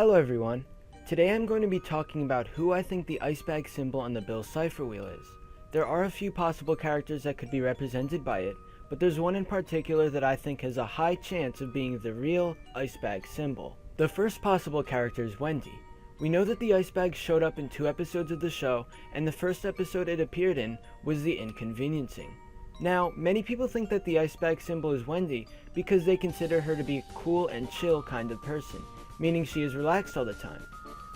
Hello everyone. Today I'm going to be talking about who I think the ice bag symbol on the Bill Cipher wheel is. There are a few possible characters that could be represented by it, but there's one in particular that I think has a high chance of being the real ice bag symbol. The first possible character is Wendy. We know that the ice bag showed up in 2 episodes of the show, and the first episode it appeared in was the inconveniencing. Now, many people think that the ice bag symbol is Wendy because they consider her to be a cool and chill kind of person, meaning she is relaxed all the time.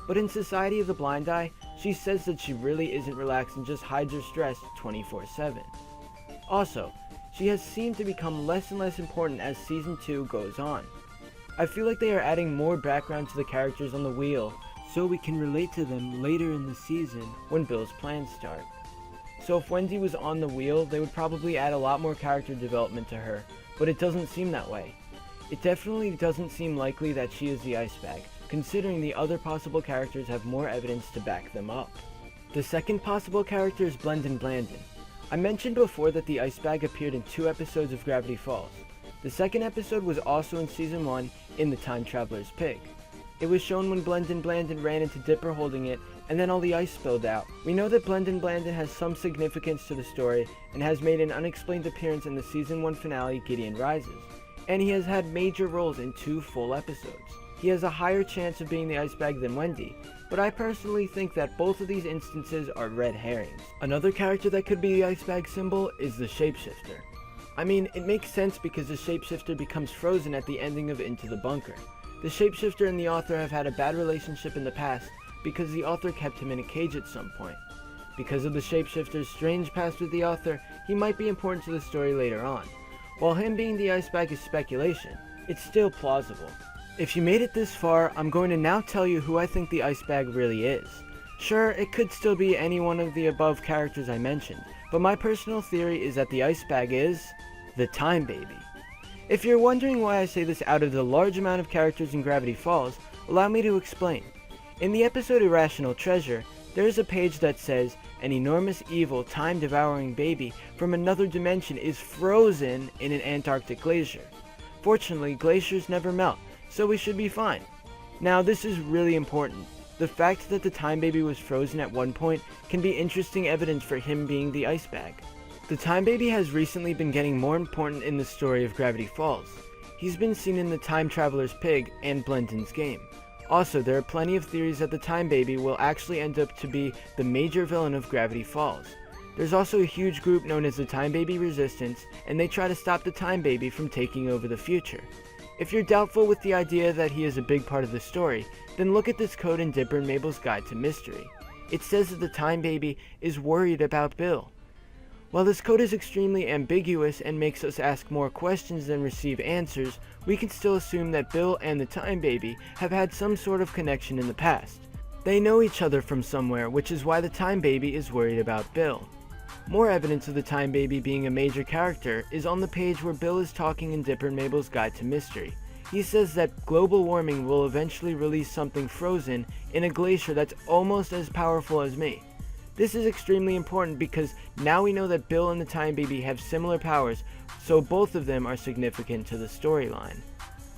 But in Society of the Blind Eye, she says that she really isn't relaxed and just hides her stress 24/7. Also, she has seemed to become less and less important as season 2 goes on. I feel like they are adding more background to the characters on the wheel so we can relate to them later in the season when Bill's plans start. So if Wendy was on the wheel, they would probably add a lot more character development to her, but it doesn't seem that way. It definitely doesn't seem likely that she is the ice bag, considering the other possible characters have more evidence to back them up. The second possible character is Blendin Blandin. I mentioned before that the ice bag appeared in 2 episodes of Gravity Falls. The second episode was also in season 1 in The Time Traveler's Pig. It was shown when Blendin Blandin ran into Dipper holding it, and then all the ice spilled out. We know that Blendin Blandin has some significance to the story and has made an unexplained appearance in the season 1 finale Gideon Rises, and he has had major roles in 2 full episodes. He has a higher chance of being the ice bag than Wendy, but I personally think that both of these instances are red herrings. Another character that could be the ice bag symbol is the shapeshifter. I mean, it makes sense because the shapeshifter becomes frozen at the ending of Into the Bunker. The shapeshifter and the author have had a bad relationship in the past because the author kept him in a cage at some point. Because of the shapeshifter's strange past with the author, he might be important to the story later on. While him being the ice bag is speculation, it's still plausible. If you made it this far, I'm going to now tell you who I think the ice bag really is. Sure, it could still be any one of the above characters I mentioned, but my personal theory is that the ice bag is the Time Baby. If you're wondering why I say this out of the large amount of characters in Gravity Falls, allow me to explain. In the episode Irrational Treasure, there is a page that says, an enormous evil time-devouring baby from another dimension is frozen in an Antarctic glacier. Fortunately, glaciers never melt, so we should be fine. Now this is really important. The fact that the Time Baby was frozen at one point can be interesting evidence for him being the ice bag. The Time Baby has recently been getting more important in the story of Gravity Falls. He's been seen in The Time Traveler's Pig and Blendin's Game. Also, there are plenty of theories that the Time Baby will actually end up to be the major villain of Gravity Falls. There's also a huge group known as the Time Baby Resistance, and they try to stop the Time Baby from taking over the future. If you're doubtful with the idea that he is a big part of the story, then look at this code in Dipper and Mabel's Guide to Mystery. It says that the Time Baby is worried about Bill. While this code is extremely ambiguous and makes us ask more questions than receive answers, we can still assume that Bill and the Time Baby have had some sort of connection in the past. They know each other from somewhere, which is why the Time Baby is worried about Bill. More evidence of the Time Baby being a major character is on the page where Bill is talking in Dipper and Mabel's Guide to Mystery. He says that global warming will eventually release something frozen in a glacier that's almost as powerful as me. This is extremely important because now we know that Bill and the Time Baby have similar powers, so both of them are significant to the storyline.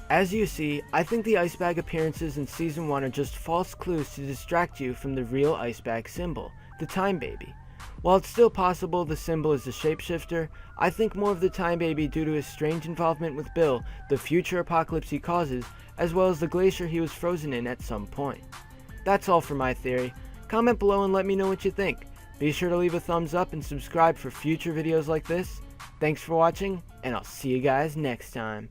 As you see, I think the ice bag appearances in season 1 are just false clues to distract you from the real ice bag symbol, the Time Baby. While it's still possible the symbol is the shapeshifter, I think more of the Time Baby due to his strange involvement with Bill, the future apocalypse he causes, as well as the glacier he was frozen in at some point. That's all for my theory. Comment below and let me know what you think. Be sure to leave a thumbs up and subscribe for future videos like this. Thanks for watching, and I'll see you guys next time.